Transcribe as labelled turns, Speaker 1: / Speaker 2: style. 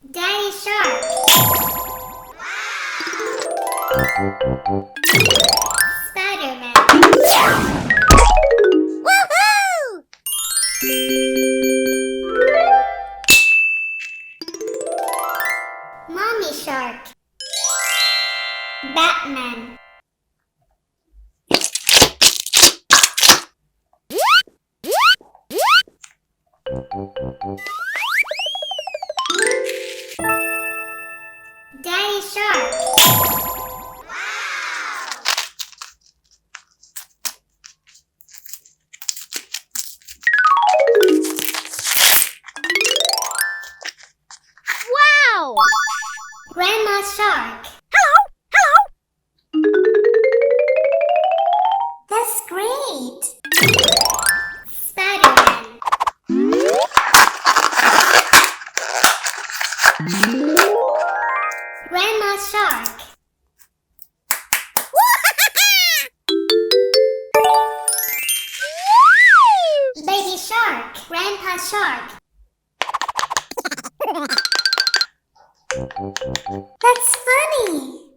Speaker 1: Daddy Shark. Spider-Man. Woohoo! Mommy Shark. Batman. Daddy Shark.
Speaker 2: Wow!
Speaker 1: Grandma Shark.
Speaker 2: Hello!
Speaker 1: That's great. Spider-Man. Grandma Shark. Baby Shark. Grandpa Shark. That's funny.